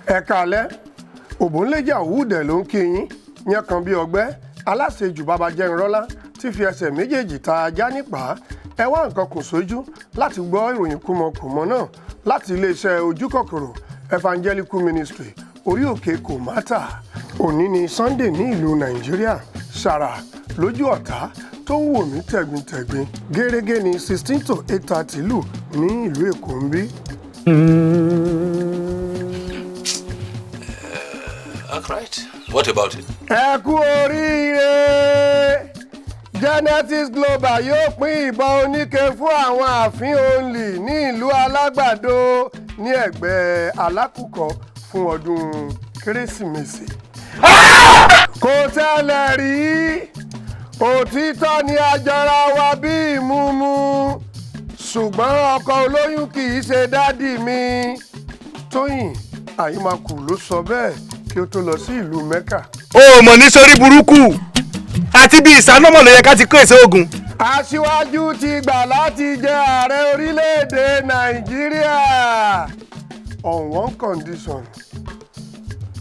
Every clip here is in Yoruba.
Ẹ káalẹ́ Òbónléjà Òwúdẹ̀ ló ń kí yín yẹn kan bí ọgbẹ́ aláṣejù bàbá jẹnrọ́lá tí fi ẹsẹ̀ méjèèjì ta ajá nípa ẹ wá nǹkan kò sójú láti gbọ́ ìròyìn kùmọ̀kùmọ̀ náà láti iléeṣẹ́ ojúkòkòrò Evangelical Ministry orí òkè Kòmátà. Òní ni Sunday ní ìlú Nàìjíríà ṣàrà lójú ọ̀tá tó ń wò mí tẹ̀gbintẹ̀gbin gẹ́gẹ́ ní 16 to 8:30 lù ní ìlú Èkó ń bí. Right. What about it? Ẹ kú oríire! Genesis Global yóò pín ìbọn oníke fún àwọn ààfin only ní ìlú Alágbàdo ní ẹ̀gbẹ́ Alákùkọ fún ọdún Kérésìmesì. Kò tẹ́lẹ̀ rí òtítọ́ ni àjọra wa bí ìmúmú ṣùgbọ́n ọkọ olóyún kì í ṣe dádì mi. Tóyìn Àyímakù ló sọ bẹ́ẹ̀ kí ó tó lọ sí ìlú Mẹ́kà. O mọ̀ ní sórí burúkú àti bí ìsánọ́mọ̀ ló yẹ ká ti kó èso ogun. Aṣíwájú ti gbà láti jẹ ààrẹ orílẹ̀-èdè Nàìjíríà on one condition.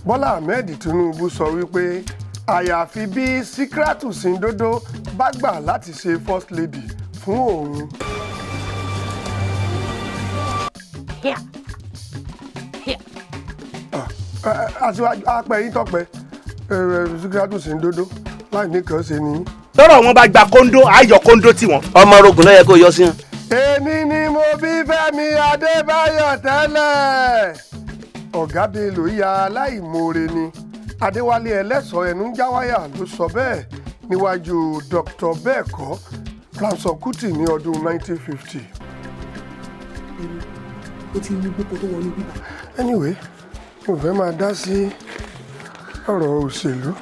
Bọ́lá Ahmed Tinubu sọ wípé àyàfi bí Síkírátù Sìǹdòdó bá gbà láti ṣe first lady fún òun. Aṣíwájú apẹ̀yìn tọpẹ Síkírátù Sìǹdòdó láì nìkan ṣe ni. Tọ́rọ̀ wọn bá gba kóńdó ayọ̀ kóńdó tiwọn. Ọmọ orogun ló yẹ kó yọ sí wọn. Èmi ni mo bí Fẹ́mi Adébáyọ̀ tẹ́lẹ̀. Ọ̀gá Bello ya aláìmoore ni. Adéwálé Ẹlẹ́sọ̀ ẹnu ń jáwáyà ló sọ bẹ́ẹ̀ níwájú Dr. Bẹ́ẹ̀kọ́ Franson Kuti ní ọdún 1950. Ó ti ní gbogbo tó wọnú bíbá. Anyway, mo fẹ́ máa dá sí ọ̀rọ̀ òṣèlú.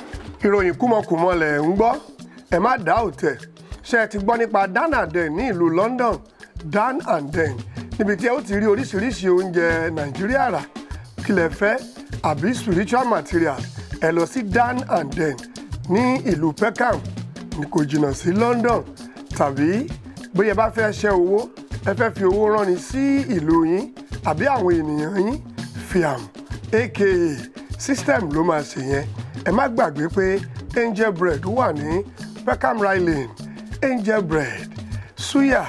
Ìròyìn kúmọkùmọ lẹ̀ ń gbọ́, ẹ má dá òtẹ̀. Ṣé ẹ ti gbọ́ nípa Dan and Den ní ìlú London? Dan and Den níbi tí ẹ ó ti rí oríṣiríṣi oúnjẹ Nàìjíríà rà. Kí lẹ fẹ́ àbí spiritual material ẹ lọ sí Dan and Den ní ìlú Peckham ní kò jìnnà sí London. Tàbí bóyá ẹ bá fẹ́ ṣẹ́ owó ẹ fẹ́ fi owó ránni sí ìlú yín àbí àwọn ènìyàn yín fiam aka system ló máa ṣe yẹn. Ẹ má gbàgbé pé Angel Bread wà ní Peckham Lane. Angel Bread suya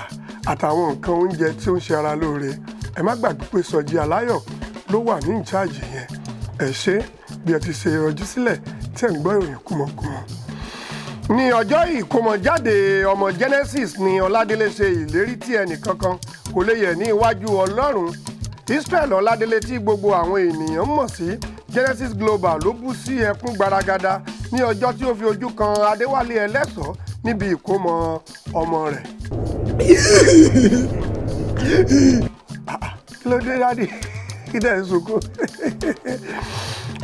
àtàwọn nǹkan oúnjẹ tí ó ń ṣe ara lóore. Ẹ má gbàgbé pé Sọjí Aláyọ̀ ló wà ní ìcháàjì yẹn. Ẹ ṣé bí ẹ ti ṣe ìrọ̀jú sílẹ̀ tí ẹ̀ ń gbọ́ ìròyìn kúmọkùmọ. Ní ọjọ́ ìkómọjáde ọmọ Genesis ni Ọládélé ṣe ìlérí tí ẹnìkankan kò lè yẹ̀ ní iwájú Ọlọ́run. Israel Ọládélé tí gbogbo àwọn ènìyàn mọ̀ sí Genesis Global ló bú sí ẹkún gbaragada ní ọjọ́ tí ó fi ojú kan Adéwálé Ẹlẹ́sọ̀ níbi ìkómọ ọmọ rẹ̀. Kí ló dé dádì? Kí dẹ̀ ń sunkún?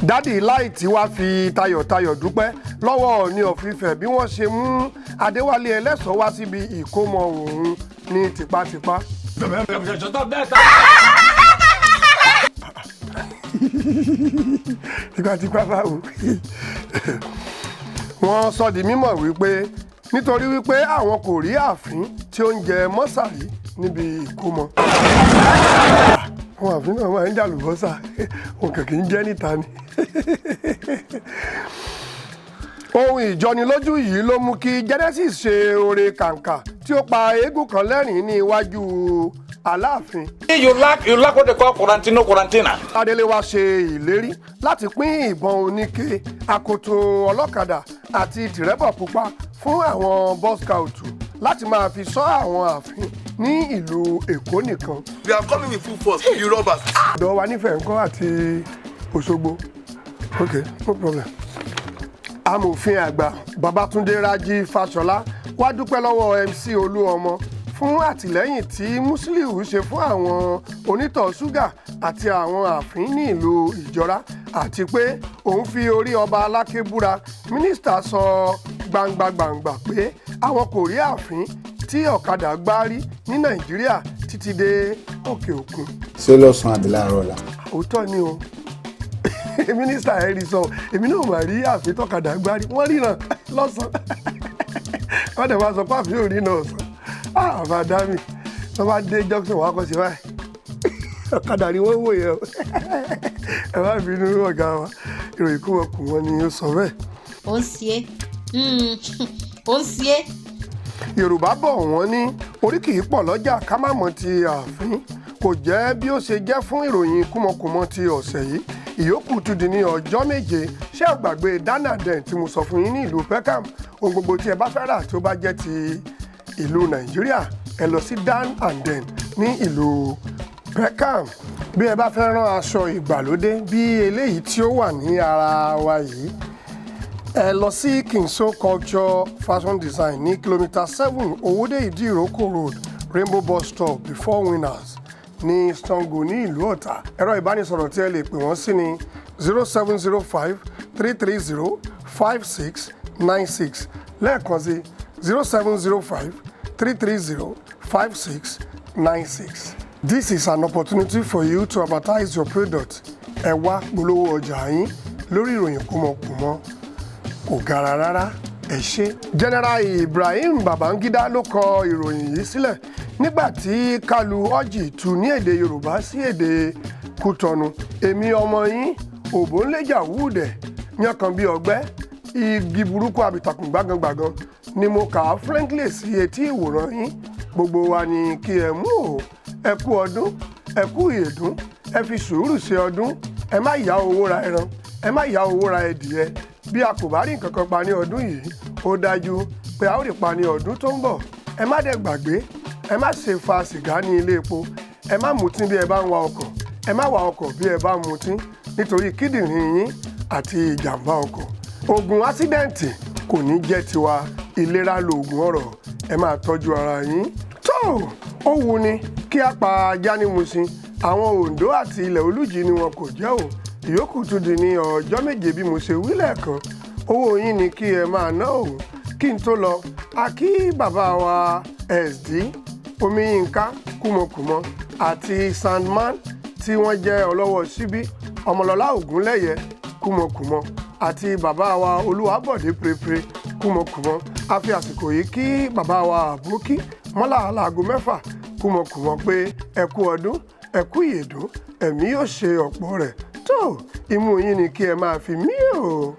Dádì Láìtì wá fi tayọ̀tayọ̀ dúpẹ́ lọ́wọ́ Ọọ̀ni of Ifẹ̀ bí wọ́n ṣe mú Adéwálé Ẹlẹ́sọ̀ wá síbi ìkómọ òun ní tipátipá. Tipátipá báwo? Wọ́n sọ di mímọ̀ wípé nítorí wípé àwọn kò rí ààfin tí ó ń jẹ mọ́sàrí níbi ìkómọ. Àwọn ààfin náà máa ń jàlùbọ́sà wọn kàn kì í jẹ́ níta ni. Ohun ìjọnilójú yìí ló mú kí Genesis ṣe oore kàǹkà tí ó pa eégún kan lẹ́rìn-ín ní iwájú Aláàfin. You lack what they call quarantina. Adélé wá ṣe ìlérí láti pín ìbọn oníke, akoto ọlọ́kadà àti tìrẹ́bọ̀ pupa fún àwọn Boy Scout láti máa fi ṣọ́ àwọn ààfin ní ìlú Èkó nìkan. They are coming with full force, you robbers. Ọ̀dọ̀ wa nífẹ̀ẹ́ ńkọ́ àti Òṣogbo. Okay, no problem. Amòfin àgbà Babátúndé Rájí Fáṣọlá wá dúpẹ́ lọ́wọ́ MC Olúọmọ fún àtìlẹ́yìn tí Musiliu ṣe fún àwọn onítọ̀ ṣúgà àti àwọn ààfin ní ìlú Ìjọra àti pé òun fi orí ọba Aláké búra. Mínísítà sọ gbangba pé àwọn kò rí ààfin tí ọ̀kadà gbá rí ní Nàìjíríà títí dé òkè òkun. Ṣé lọ́sàn-án àbí láàárọ̀ ọ̀la? Òótọ́ ni o. Mínísítà ẹ̀rí sọ èmi náà mà rí ààfin tọ́kadà gbá rí wọ́n ríran lọ́sàn-án. Wọ́n dẹ̀ máa sọ pé ààfin ò rí náà sàn. Àbádá mi tó bá dé junction wà á kọ́ sí báyìí. Ọ̀kadà ni wọ́n wò yẹn o. ẹ má bínú ọ̀gá wa ìròyìn kúmọkùmọ ni ó sọ bẹ́ẹ̀. ó ń ṣe é ó ń ṣe é. Yorùbá bọ̀ wọ́n ní orí kì í pọ̀ lọ́jà ká má mọ̀ ti ààfin kò jẹ́ bí ó ṣe jẹ́ fún ìròyìn kúmọkùmọ ti ọ̀sẹ̀ yìí ìyókù tún di ní ọjọ́ méje ṣé ẹ gbàgbé Danaden tí mo sọ fún yín ní ìlú Peckham ohun gbogbo tí ẹ bá fẹ́ rà tí ó bá jẹ́ ti ìlú Nàìjíríà ẹ lọ sí Dan&Den ní ìlú Peckham bí ẹ bá fẹ́ rán aṣọ ìgbàlódé bí eléyìí tí ó wà ní ara wa yìí ẹ lọ sí Kinso Culture Fashion Design ní kìlómítà 7 Owódé Ìdíròkò Road Rainbow Bus Stop before Winners ní Sango ní ìlú Ọ̀tà ẹ̀rọ ìbánisọ̀rọ̀ tí ẹ lè pè wọ́n sí ní 0705 330 5696 lẹ́ẹ̀kan sí 0705 330 5696. This is an opportunity for you to advertise your product. Ẹ wá polówó ọjà yín lórí ìròyìn kúmọkùmọ kò gara rárá ẹ ṣé. General Ibrahim Babangida ló kọ ìròyìn yìí sílẹ̀ nígbà tí Kalu Orji tú ní èdè Yorùbá sí èdè Kútọ̀nù. Èmi ọmọ yín Òbónléjà Wúdẹ̀ yankan bí ọgbẹ́ igi burúkú àbìtàkùn gbágangbàgan ni mo kà á frankly sí etí ìwòran yín gbogbo wa ni kí ẹ mú o ẹ kú ọdún ẹ kú ìyèdún ẹ fi sùúrù ṣe ọdún ẹ má yá owó ra ẹran ẹ má yá owó ra ẹdìyẹ bí a kò bá rí nǹkan kan pa ní ọdún yìí ó dájú pé a ó rí pa ní ọdún tó ń bọ̀ ẹ má dẹ̀ gbàgbé ẹ má ṣe fa sìgá ní ilé epo ẹ má mutí bí ẹ bá ń wa ọkọ̀ ẹ má wa ọkọ̀ bí ẹ bá ń mutí nítorí kíndìnrín yín àti ìjàmbá ọkọ̀ ogun ásídẹ̀ǹtì kò ní jẹ́ tiwa ìlera lóògùn ọ̀rọ̀ ẹ máa tọ́jú ara yín tó ó wù ní kí á pa ajá ní Mùṣín àwọn Oǹdó àti ilẹ̀ Olújì ni wọn kò jẹ́ o ìyókù tún di ní ọjọ́ méje bí mo ṣe wí lẹ́ẹ̀kan owó yín ni kí ẹ máa ná o kí n tó lọ a kí bàbá wa SD Omiyinka kúmọkùmọ àti Sandman tí wọ́n jẹ́ ọlọ́wọ́ síbí Ọmọlọ́lá Ògúnlẹ́yẹ kúmọkùmọ àti bàbá wa Olúwabọ̀dé pérépéré kúmọkùmọ a fi àsìkò yìí kí bàbá wa Àbókí mọ́là aláàgọ́ 6 kúmọkùmọ pé ẹ kú ọdún ẹ kú ìyèdún ẹ̀mí yóò ṣe ọ̀pọ̀ rẹ̀ tó imú yín ni kí ẹ máa fi mí o.